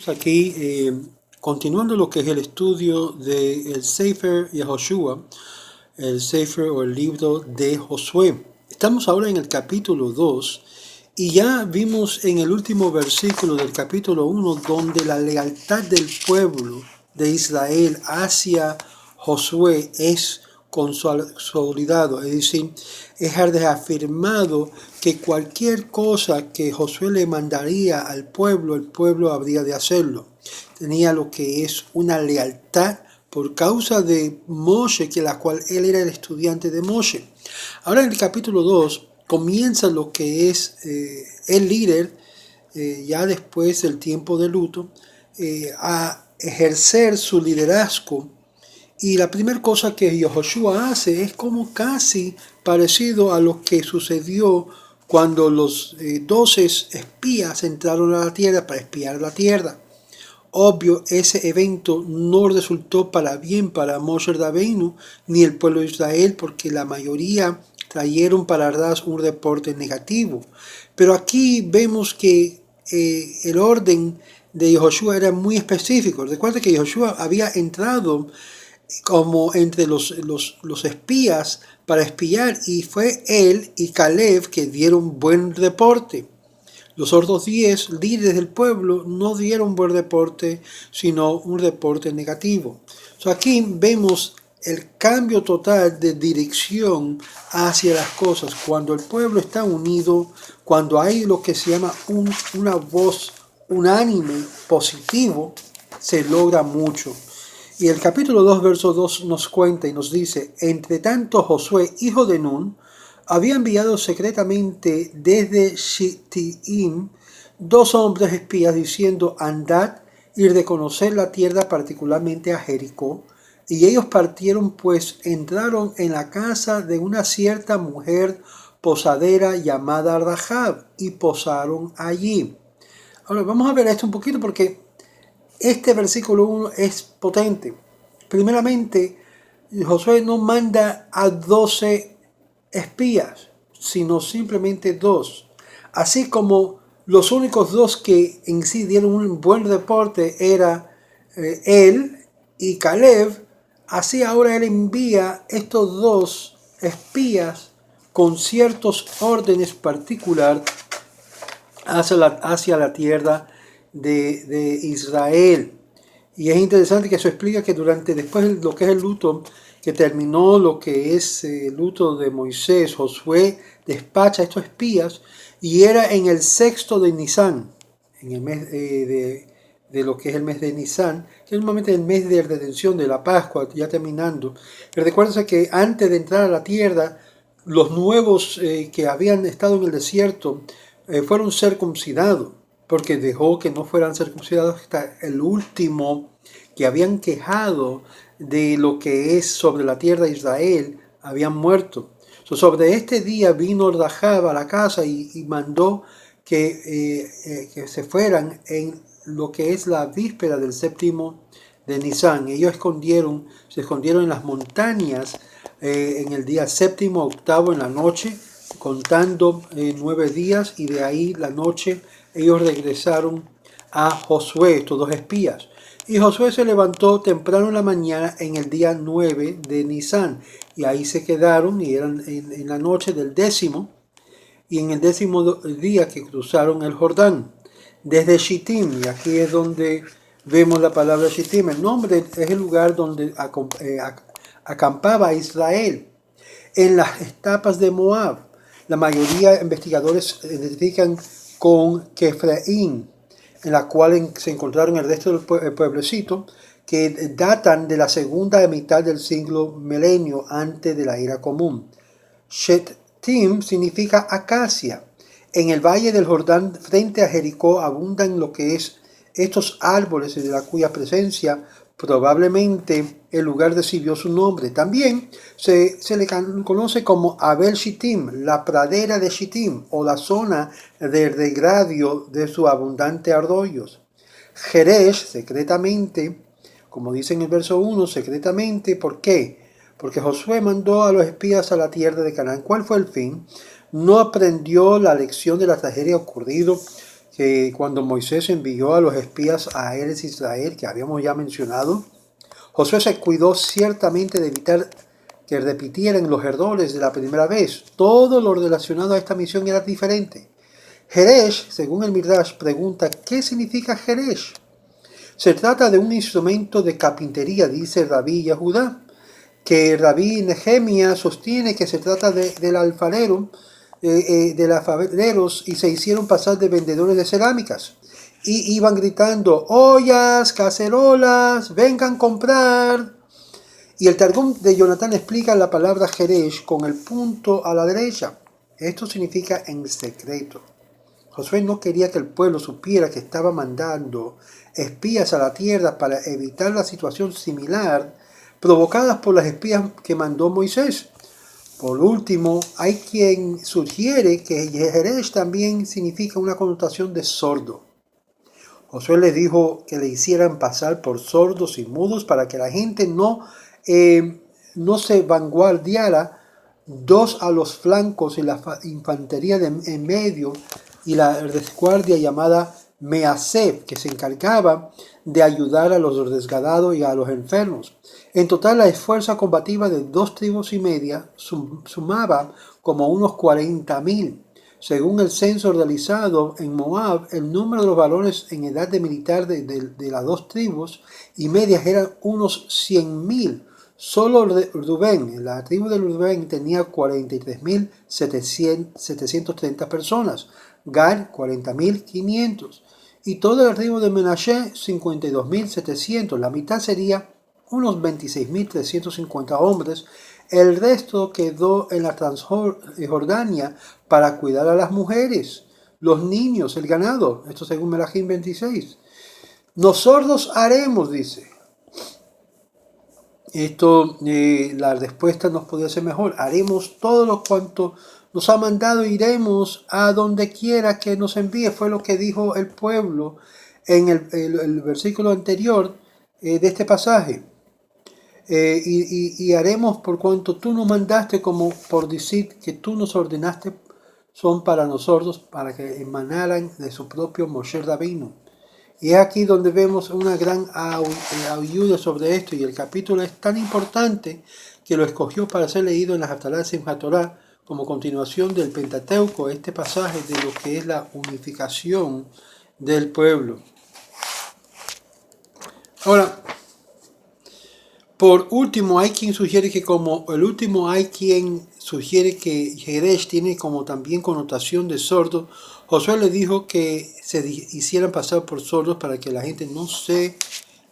Aquí, continuando lo que es el estudio del Sefer Yehoshua, el Sefer o el libro de Josué. Estamos ahora en el capítulo 2 y ya vimos en el último versículo del capítulo 1 donde la lealtad del pueblo de Israel hacia Josué es consolidado, es decir, es afirmado que cualquier cosa que Josué le mandaría al pueblo, el pueblo habría de hacerlo. Tenía lo que es una lealtad por causa de Moshe, que la cual él era el estudiante de Moshe. Ahora en el capítulo 2 comienza lo que es el líder, ya después del tiempo de luto, a ejercer su liderazgo. Y la primera cosa que Yehoshua hace es como casi parecido a lo que sucedió cuando los 12 espías entraron a la tierra para espiar la tierra. Obvio, ese evento no resultó para bien para Moshe Rabbeinu ni el pueblo de Israel, porque la mayoría trajeron para atrás un reporte negativo. Pero aquí vemos que el orden de Yehoshua era muy específico. Recuerda que Yehoshua había entrado como entre los espías para espiar, y fue él y Caleb que dieron buen reporte. Los otros 10 líderes del pueblo no dieron buen reporte, sino un reporte negativo. Aquí vemos el cambio total de dirección hacia las cosas. Cuando el pueblo está unido, cuando hay lo que se llama una voz unánime, positivo, se logra mucho. Y el capítulo 2, verso 2 nos cuenta y nos dice: entre tanto Josué, hijo de Nun, había enviado secretamente desde Shittim 2 hombres espías, diciendo: andad y reconocer la tierra, particularmente a Jericó. Y ellos partieron, pues entraron en la casa de una cierta mujer posadera llamada Rahab, y posaron allí. Ahora vamos a ver esto un poquito, porque este versículo 1 es potente. Primeramente, Josué no manda a 12 espías, sino simplemente 2. Así como los únicos 2 que en sí dieron un buen reporte era él y Caleb, así ahora él envía estos 2 espías con ciertos órdenes particulares hacia la tierra de Israel. Y es interesante que eso explica que después de lo que es el luto, que terminó lo que es el luto de Moisés, Josué despacha a estos espías, y era en el 6 de Nisan, en el mes de lo que es el mes de Nisan, que es normalmente el mes de redención de la Pascua, ya terminando. Pero recuerden que antes de entrar a la tierra, los nuevos que habían estado en el desierto fueron circuncidados, porque dejó que no fueran circuncidados hasta el último que habían quejado de lo que es sobre la tierra de Israel, habían muerto. Sobre este día vino Rahab a la casa y mandó que se fueran en lo que es la víspera del 7 de Nisan. Ellos se escondieron en las montañas en el día 7, 8 en la noche, contando 9 días, y de ahí la noche ellos regresaron a Josué, estos 2 espías. Y Josué se levantó temprano en la mañana en el día 9 de Nisan, y ahí se quedaron, y eran en la noche del 10, y en el 10 día que cruzaron el Jordán, desde Shittim, y aquí es donde vemos la palabra Shittim. El nombre es el lugar donde acampaba Israel, en las estepas de Moab. La mayoría de investigadores identifican con Kefraín, en la cual se encontraron el resto del pueblecito, que datan de la segunda mitad del siglo milenio antes de la era común. Shittim significa acacia. En el valle del Jordán, frente a Jericó, abundan lo que es estos árboles, de la cuya presencia probablemente el lugar recibió su nombre. También se le conoce como Abel Shittim, la pradera de Shittim, o la zona de regradio de sus abundantes arroyos. Jeresh, secretamente, como dice en el verso 1, secretamente, ¿por qué? Porque Josué mandó a los espías a la tierra de Canaán. ¿Cuál fue el fin? No aprendió la lección de la tragedia ocurrido que cuando Moisés envió a los espías a Eretz Israel, que habíamos ya mencionado, Josué se cuidó ciertamente de evitar que repitieran los errores de la primera vez. Todo lo relacionado a esta misión era diferente. Jeresh, según el Midrash, pregunta ¿qué significa Jeresh? Se trata de un instrumento de carpintería, dice Rabí Yehudá, que Rabí Nehemia sostiene que se trata del alfarero, de alfareros, y se hicieron pasar de vendedores de cerámicas. Y iban gritando, ollas, cacerolas, vengan a comprar. Y el Targum de Jonatán explica la palabra Jeresh con el punto a la derecha. Esto significa en secreto. Josué no quería que el pueblo supiera que estaba mandando espías a la tierra para evitar la situación similar provocadas por las espías que mandó Moisés. Por último, hay quien sugiere que Jeresh también significa una connotación de sordo. Josué les dijo que le hicieran pasar por sordos y mudos para que la gente no se vanguardiara, dos a los flancos y la infantería en medio y la resguardia llamada Measeb, que se encargaba de ayudar a los resguardados y a los enfermos. En total, la fuerza combativa de 2 tribus y media sumaba como unos 40,000. Según el censo realizado en Moab, el número de los varones en edad de militar de las 2 tribus y medias eran unos 100,000. Solo Rubén, la tribu de Rubén, tenía 43,730 personas, Gad 40,500 y toda la tribu de Menashe 52,700. La mitad sería unos 26,350 hombres. El resto quedó en la Transjordania para cuidar a las mujeres, los niños, el ganado. Esto según Melahim 26. Nosotros haremos, dice. La respuesta nos podría ser mejor. Haremos todo lo cuanto nos ha mandado, iremos a donde quiera que nos envíe. Fue lo que dijo el pueblo en el versículo anterior de este pasaje. Y haremos por cuanto tú nos mandaste, como por decir que tú nos ordenaste, son para nosotros, para que emanaran de su propio Moshe Rabbeinu. Y es aquí donde vemos una gran ayuda sobre esto, y el capítulo es tan importante que lo escogió para ser leído en la Haftarah Simchat Torah como continuación del Pentateuco, este pasaje de lo que es la unificación del pueblo. Ahora, por último, hay quien sugiere que Jeresh tiene como también connotación de sordo. Josué le dijo que se hicieran pasar por sordos para que la gente no se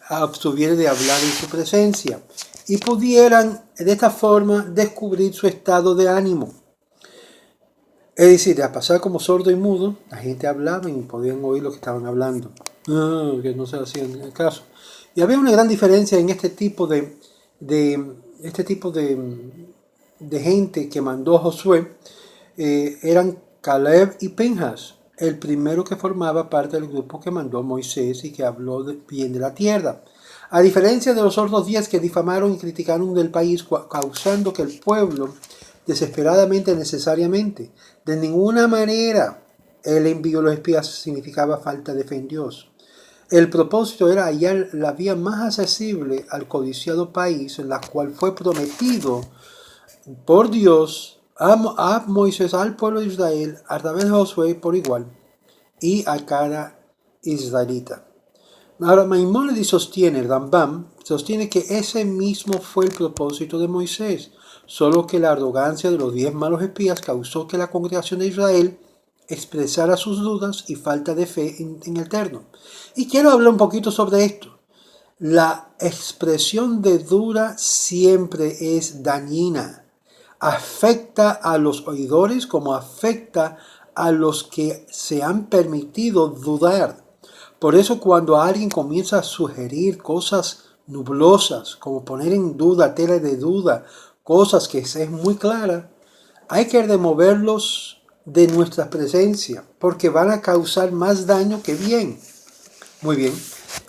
abstuviera de hablar en su presencia y pudieran de esta forma descubrir su estado de ánimo. Es decir, a pasar como sordo y mudo, la gente hablaba y podían oír lo que estaban hablando, que no se hacían caso. Y había una gran diferencia en este tipo de gente que mandó Josué. Eran Caleb y Pinhas, el primero que formaba parte del grupo que mandó Moisés y que habló bien de la tierra. A diferencia de los otros 10 que difamaron y criticaron del país, causando que el pueblo desesperadamente, necesariamente, de ninguna manera el envío de los espías significaba falta de fe en Dios. El propósito era hallar la vía más accesible al codiciado país, en la cual fue prometido por Dios a Moisés, al pueblo de Israel, a través de Josué por igual, y a cada israelita. Ahora, Maimónides sostiene, Rambam sostiene que ese mismo fue el propósito de Moisés, solo que la arrogancia de los 10 malos espías causó que la congregación de Israel expresara sus dudas y falta de fe en el Eterno. Y quiero hablar un poquito sobre esto. La expresión de duda siempre es dañina. Afecta a los oidores como afecta a los que se han permitido dudar. Por eso cuando alguien comienza a sugerir cosas nublosas, como poner en duda, tela de duda, cosas que es muy clara, hay que removerlos de nuestra presencia, porque van a causar más daño que bien. Muy bien,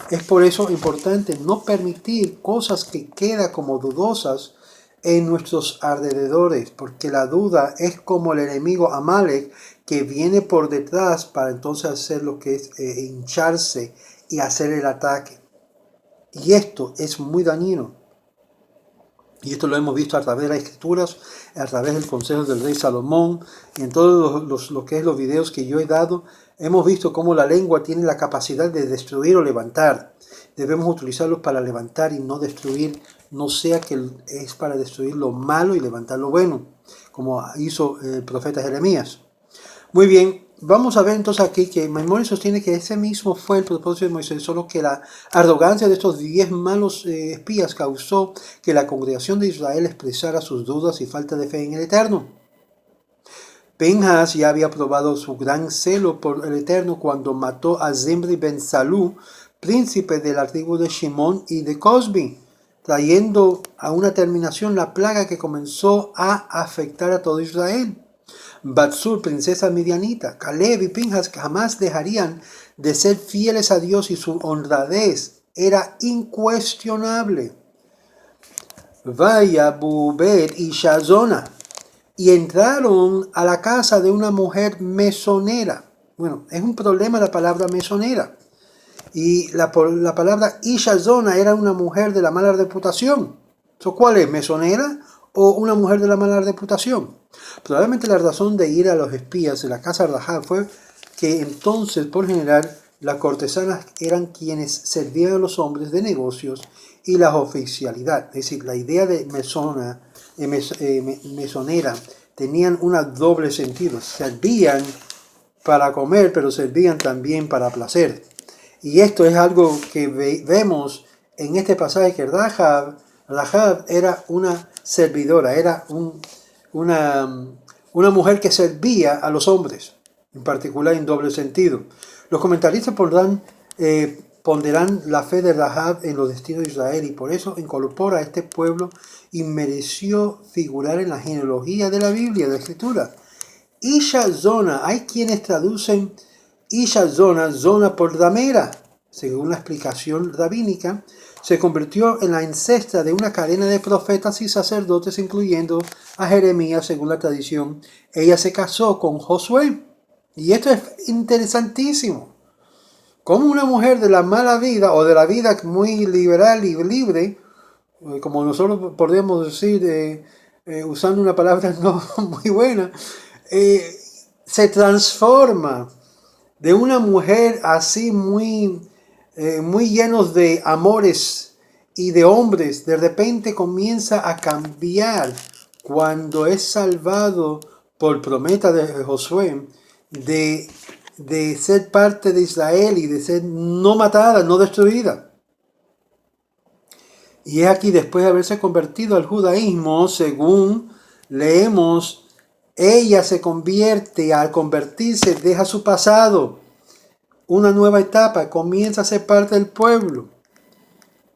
es por eso importante no permitir cosas que quedan como dudosas en nuestros alrededores, porque la duda es como el enemigo Amalek que viene por detrás para entonces hacer lo que es hincharse y hacer el ataque. Y esto es muy dañino. Y esto lo hemos visto a través de las escrituras, a través del consejo del rey Salomón, y en todos los videos que yo he dado, hemos visto cómo la lengua tiene la capacidad de destruir o levantar. Debemos utilizarlos para levantar y no destruir, no sea que es para destruir lo malo y levantar lo bueno, como hizo el profeta Jeremías. Muy bien, vamos a ver entonces aquí que Maimónides sostiene que ese mismo fue el propósito de Moisés, solo que la arrogancia de estos 10 malos espías causó que la congregación de Israel expresara sus dudas y falta de fe en el Eterno. Pinhas ya había probado su gran celo por el Eterno cuando mató a Zimri ben Salú, príncipe de la tribu de Shimón y de Cosbi, trayendo a una terminación la plaga que comenzó a afectar a todo Israel. Batsur, princesa midianita, Caleb y Pinhas jamás dejarían de ser fieles a Dios y su honradez era incuestionable. Vaya Bubet y Shazona y entraron a la casa de una mujer mesonera. Bueno, es un problema la palabra mesonera. Y la palabra Ishazona era una mujer de la mala reputación. ¿Cuál es? ¿Mesonera o una mujer de la mala reputación? Probablemente la razón de ir a los espías de la casa de Rahab fue que entonces, por general, las cortesanas eran quienes servían a los hombres de negocios y la oficialidad. Es decir, la idea de mesonera tenían un doble sentido. Servían para comer, pero servían también para placer. Y esto es algo que vemos en este pasaje que Rahab era una servidora, era una mujer que servía a los hombres, en particular en doble sentido. Los comentaristas ponderarán la fe de Rahab en los destinos de Israel y por eso incorpora a este pueblo y mereció figurar en la genealogía de la Biblia, de la Escritura. Isha Zona, hay quienes traducen Isha Zona, zona por ramera. Según la explicación rabínica, se convirtió en la ancestra de una cadena de profetas y sacerdotes, incluyendo a Jeremías, según la tradición. Ella se casó con Josué. Y esto es interesantísimo. Como una mujer de la mala vida, o de la vida muy liberal y libre, como nosotros podemos decir, usando una palabra no muy buena, se transforma de una mujer así muy llenos de amores y de hombres, de repente comienza a cambiar cuando es salvado por promesa de Josué de ser parte de Israel y de ser no matada, no destruida. Y es aquí, después de haberse convertido al judaísmo, según leemos, ella se convierte, al convertirse, deja su pasado, una nueva etapa, comienza a ser parte del pueblo.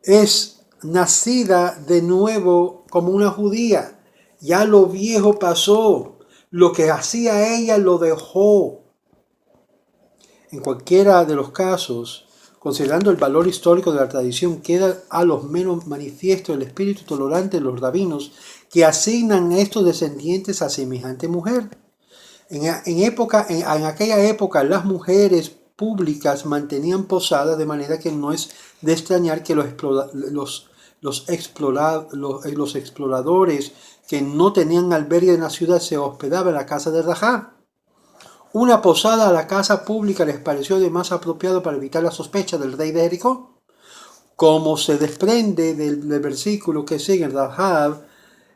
Es nacida de nuevo como una judía. Ya lo viejo pasó. Lo que hacía ella lo dejó. En cualquiera de los casos, considerando el valor histórico de la tradición, queda a los menos manifiesto el espíritu tolerante de los rabinos que asignan a estos descendientes a semejante mujer. En aquella época las mujeres públicas mantenían posadas, de manera que no es de extrañar que los exploradores que no tenían albergue en la ciudad se hospedaban en la casa de Rahab. Una posada a la casa pública les pareció de más apropiado para evitar la sospecha del rey de Jericó. Como se desprende del versículo que sigue, Rahab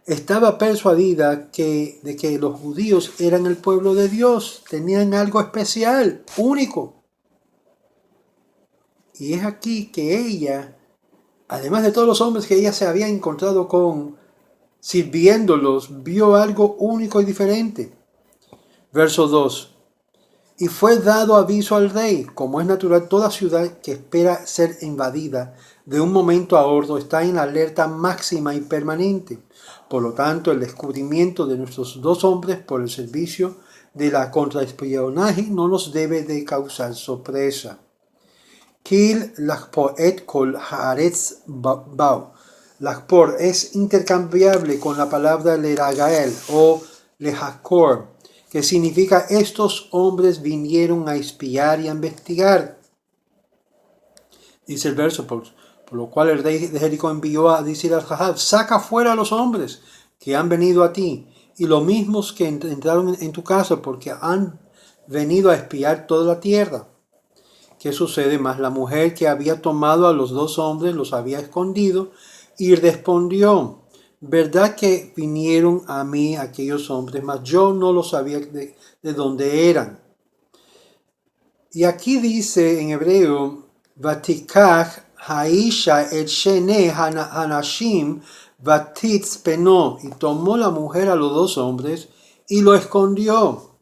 estaba persuadida de que los judíos eran el pueblo de Dios, tenían algo especial, único. Y es aquí que ella, además de todos los hombres que ella se había encontrado con, sirviéndolos, vio algo único y diferente. Verso 2. Y fue dado aviso al rey, como es natural, toda ciudad que espera ser invadida de un momento a otro está en alerta máxima y permanente. Por lo tanto, el descubrimiento de nuestros dos hombres por el servicio de la contraespionaje no nos debe de causar sorpresa. Kil lach poet kol haaretz bau. Lachpor es intercambiable con la palabra leragael o lehakor, que significa estos hombres vinieron a espiar y a investigar. Dice el verso, por lo cual el rey de Jericó envió a decir a Rahab, saca fuera a los hombres que han venido a ti, y los mismos que entraron en tu casa, porque han venido a espiar toda la tierra. ¿Qué sucede más? La mujer que había tomado a los dos hombres los había escondido y respondió, verdad que vinieron a mí aquellos hombres, mas yo no los sabía de dónde eran. Y aquí dice en hebreo, Vatikach haisha et shene hanashim vatitzpeno, y tomó la mujer a los dos hombres y lo escondió.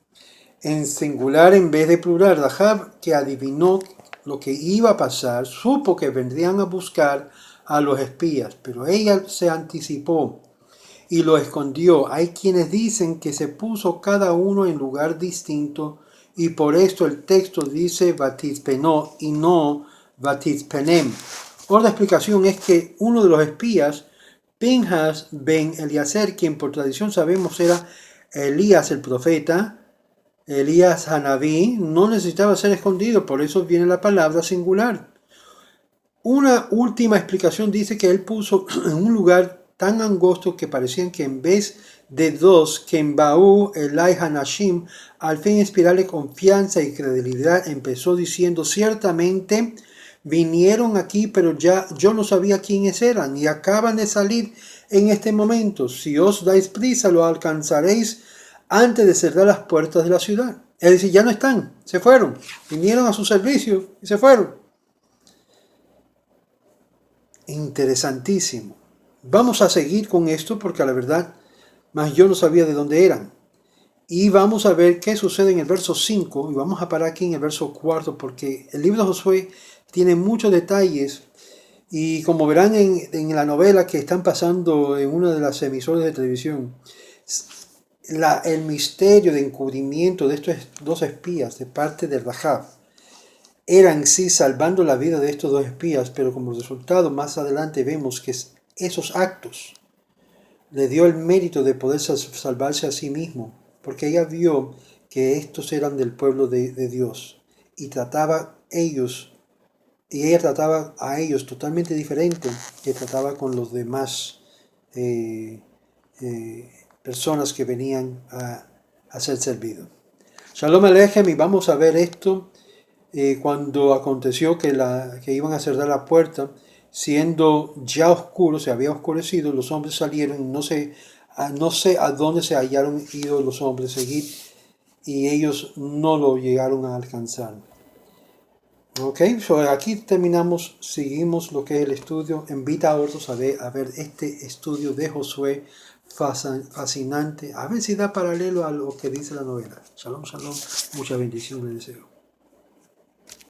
En singular en vez de plural, Rahab, que adivinó lo que iba a pasar, supo que vendrían a buscar a los espías, pero ella se anticipó y lo escondió. Hay quienes dicen que se puso cada uno en lugar distinto y por esto el texto dice Vatitzpenó y no Vatitzpenem. Otra explicación es que uno de los espías, Pinhas ben Eliezer, quien por tradición sabemos era Elías el profeta, Elías Hanabí, no necesitaba ser escondido, por eso viene la palabra singular. Una última explicación dice que él puso en un lugar tan angosto que parecían que en vez de dos, Kenbaú, Elai Hanashim, al fin inspirarle confianza y credibilidad, empezó diciendo, ciertamente vinieron aquí, pero ya yo no sabía quiénes eran y acaban de salir en este momento. Si os dais prisa, lo alcanzaréis antes de cerrar las puertas de la ciudad. Es decir, ya no están, se fueron, vinieron a su servicio y se fueron. Interesantísimo. Vamos a seguir con esto porque a la verdad, más yo no sabía de dónde eran. Y vamos a ver qué sucede en el verso 5 y vamos a parar aquí en el verso 4 porque el libro de Josué tiene muchos detalles y como verán en la novela que están pasando en una de las emisoras de televisión, el misterio de encubrimiento de estos dos espías de parte de Rahab era en sí salvando la vida de estos dos espías, pero como resultado más adelante vemos que esos actos le dio el mérito de poder salvarse a sí mismo, porque ella vio que estos eran del pueblo de Dios y ella trataba a ellos totalmente diferente que trataba con los demás personas que venían a ser servidos. Shalom Aleichem, y vamos a ver esto cuando aconteció que iban a cerrar la puerta, siendo ya oscuro, se había oscurecido, los hombres salieron y no sé a dónde se hallaron ido los hombres seguir y ellos no lo llegaron a alcanzar. Ok, so aquí seguimos lo que es el estudio. Invita a otros a ver este estudio de Josué fascinante, a ver si da paralelo a lo que dice la novela. Shalom, shalom, mucha bendición les deseo.